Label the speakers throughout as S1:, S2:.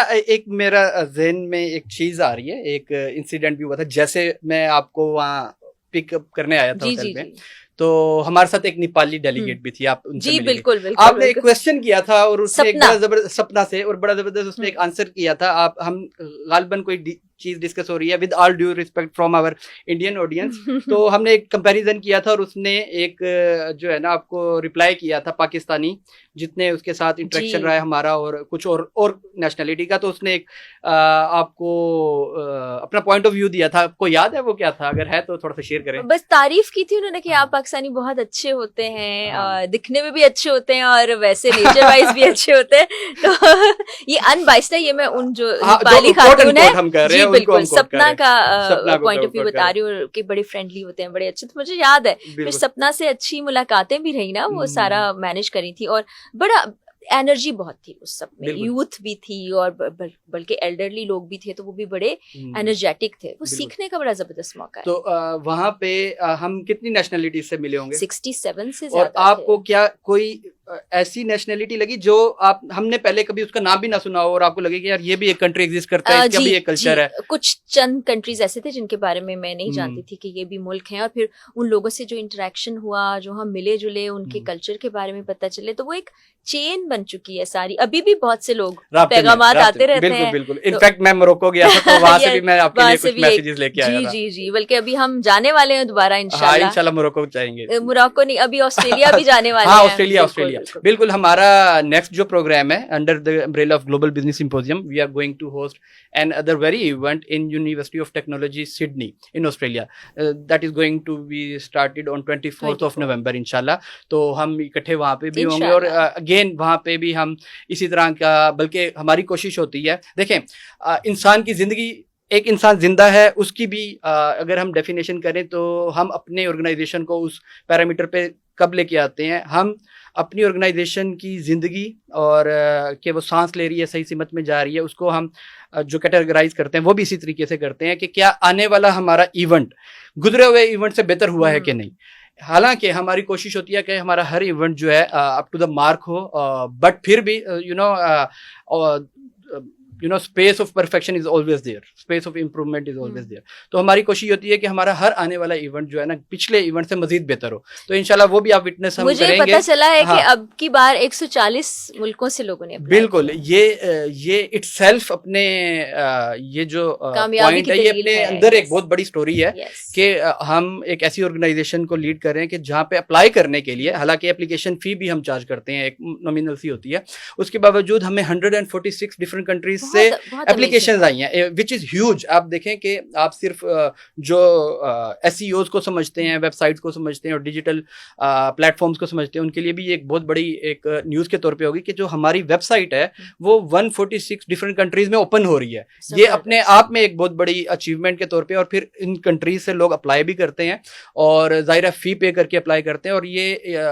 S1: एक मेरा ज़हन में एक चीज आ रही है, एक इंसिडेंट भी हुआ था। जैसे मैं आपको वहाँ पिकअप करने आया था
S2: जी
S1: होटल
S2: जी
S1: में,
S2: जी।
S1: तो हमारे साथ एक नेपाली
S2: हम्म।
S1: डेलीगेट भी थी, आप उनसे
S2: जी
S1: मिलेंगे।
S2: बिल्कुल बिल्कुल
S1: आपने एक
S2: बिल्कुल।
S1: क्वेश्चन किया था और उसने एक
S2: सपना।
S1: बड़ा जबरदस्त सपना से और बड़ा जबरदस्त उसने एक आंसर किया था। आप हम गालिबन कोई चीज डिस्कस हो रही है, with all due respect from our Indian audience. तो हमने एक कंपैरिजन किया था और उसने एक जो है ना आपको रिप्लाई किया था पाकिस्तानी, जितने उसके साथ इंटरेक्शन रहा है
S2: जी
S1: हमारा और कुछ और नेशनलिटी का। तो उसने एक आपको अपना पॉइंट ऑफ व्यू दिया था। आपको याद है वो क्या था? अगर है तो थोड़ा सा शेयर करें।
S2: बस तारीफ की थी उन्होंने कि
S1: हाँ
S2: आप पाकिस्तानी बहुत अच्छे होते हैं,
S1: हाँ
S2: दिखने में भी अच्छे होते हैं और वैसे नेचर वाइज भी अच्छे होते हैं। तो ये अनबाइस्ड है, ये मैं उन जो
S1: हाँ,
S2: नेपाली
S1: जो कोट एंड
S2: खातून है
S1: कोट हम कर रहे
S2: जी
S1: हैं उनको
S2: बिल्कुल
S1: हम कोट कर
S2: सपना
S1: रहे
S2: का
S1: हैं, सपना को
S2: पॉइंट ऑफ व्यू
S1: कोट कर
S2: बता
S1: रहे
S2: रही हूँ और कि बड़े फ्रेंडली होते हैं, बड़े अच्छे। तो मुझे याद है
S1: हैं।
S2: फिर
S1: बिल्कुल।
S2: सपना से अच्छी मुलाकातें भी रही ना, वो सारा मैनेज करी थी और बड़ा एनर्जी बहुत थी उस सब में,
S1: बिल्कुल।
S2: यूथ भी थी और बल्कि एल्डरली लोग भी थे, तो वो भी बड़े एनर्जेटिक थे। वो
S1: बिल्कुल।
S2: सीखने का बड़ा जबरदस्त मौका है।
S1: तो वहां पे हम कितनी नेशनलिटी से मिले होंगे?
S2: 67 से
S1: और
S2: ज्यादा
S1: आपको
S2: थे।
S1: क्या कोई ऐसी नेशनलिटी लगी जो आप हमने पहले कभी उसका नाम भी ना सुना हो और आपको लगे कि यार ये भी एक कंट्री एग्जिस्ट करता है, इसका
S2: जी
S1: भी एक
S2: जी,
S1: कल्चर है?
S2: कुछ चंद कंट्रीज ऐसे थे जिनके बारे में मैं नहीं जानती
S1: हम्म
S2: थी कि ये भी मुल्क हैं, और फिर उन लोगों से जो इंटरेक्शन हुआ, जो हम मिले जुले, उनके
S1: हम्म।
S2: कल्चर के बारे में पता चले, तो वो एक चेन बन चुकी है सारी। अभी भी बहुत से लोग
S1: राब्ते में
S2: पैगामात
S1: राब्ते
S2: आते
S1: में
S2: रहते
S1: बिल्कुल
S2: हैं।
S1: बिल्कुल।
S2: तो
S1: इनफैक्ट मैं मोरक्को गया था तो वहां से भी मैं आपके
S2: वहां
S1: लिए
S2: से
S1: कुछ
S2: भी एक
S1: मैसेजेस लेके आया
S2: जी
S1: था।
S2: जी जी, बल्कि अभी हम जाने वाले हैं दोबारा
S1: हाँ
S2: इंशाल्लाह।
S1: इंशाल्लाह मोरक्को जाएंगे।
S2: मोरक्को नहीं, अभी ऑस्ट्रेलिया भी जाने वाले
S1: हाँ
S2: हैं।
S1: ऑस्ट्रेलिया
S2: बिल्कुल
S1: ऑस्ट्रेलिया
S2: बिल्कुल।
S1: बिल्कुल। हमारा नेक्स्ट जो प्रोग्राम है under the umbrella of global business symposium, we are going to host an other very event in University of Technology Sydney in Australia. That is going to be started on 24th of November इंशाल्लाह। तो हम इकट्ठे वहाँ पे भी होंगे और again वहाँ पे भी हम इसी तरह का, बल्कि हमारी कोशिश होती है। देखें इंसान की जिंदगी, एक इंसान जिंदा है उसकी भी अगर हम डेफिनेशन करें तो हम अपने ऑर्गेनाइजेशन को उस पैरामीटर पे कब लेके आते हैं। हम अपनी ऑर्गेनाइजेशन की ज़िंदगी और कि वो सांस ले रही है, सही सिमत में जा रही है, उसको हम जो कैटेगराइज करते हैं वो भी इसी तरीके से करते हैं कि क्या आने वाला हमारा इवेंट गुजरे हुए इवेंट से बेहतर हुआ है कि नहीं। हालांकि हमारी कोशिश होती है कि हमारा हर इवेंट जो है अप टू द मार्क हो, बट फिर भी space of perfection is always there, space of improvement is always there. तो हमारी कोशिश होती है कि हमारा हर आने वाला इवेंट जो है ना पिछले इवेंट से मजीद बेहतर हो। तो इंशाल्लाह वो भी आप विटनेस हम
S2: मुझे
S1: करेंगे।
S2: पता चला है
S1: हाँ,
S2: कि अब की बार 140 मुल्कों से लोगों ने अप्लाई
S1: बिल्कुल।
S2: किया।
S1: ये इटसेल्फ अपने ये जो
S2: कामयाबी
S1: पॉइंट
S2: की
S1: है, ये
S2: दलील
S1: अपने
S2: है।
S1: अंदर एक
S2: यस
S1: बहुत बड़ी स्टोरी है
S2: यस।
S1: कि हम एक ऐसी ऑर्गेनाइजेशन को लीड कर रहे हैं कि जहाँ पे अप्लाई करने के लिए, हालांकि एप्लीकेशन फी भी हम चार्ज करते हैं, एक नॉमिनल सी होती है, उसके बावजूद हमें 146 डिफरेंट कंट्रीज से
S2: बहुत
S1: एप्लीकेशन आई हैं, विच इज़ ह्यूज। आप देखें कि आप सिर्फ जो एसईओज को समझते हैं, वेबसाइट्स को समझते हैं और डिजिटल प्लेटफॉर्म्स को समझते हैं, उनके लिए भी एक बहुत बड़ी एक न्यूज़ के तौर पे होगी कि जो हमारी वेबसाइट है वो 146 डिफरेंट कंट्रीज में ओपन हो रही है। ये अपने आप में एक बहुत बड़ी अचीवमेंट के तौर पे, और फिर इन कंट्रीज से लोग अप्लाई भी करते हैं और ज़ाहिर है फ़ी पे करके अप्लाई करते हैं। और ये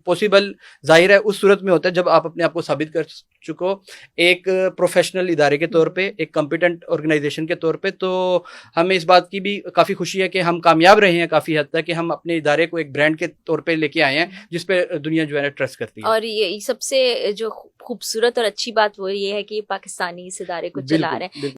S1: पॉसिबल ज़ाहिर है उस सूरत में होता है जब आप अपने आप को साबित कर चुको एक प्रोफेशनल इदारे के तौर पे, एक कॉम्पिटेंट ऑर्गेनाइजेशन के तौर पे। तो हमें इस बात की भी काफ़ी खुशी है कि हम कामयाब रहे हैं काफ़ी हद तक, कि हम अपने इदारे को एक ब्रांड के तौर पे लेके आए हैं जिस पे दुनिया जो है ना ट्रस्ट करती है।
S2: और ये सबसे जो खूबसूरत और अच्छी बात वो ये है कि ये पाकिस्तानी इस इदारे को चला रहे हैं।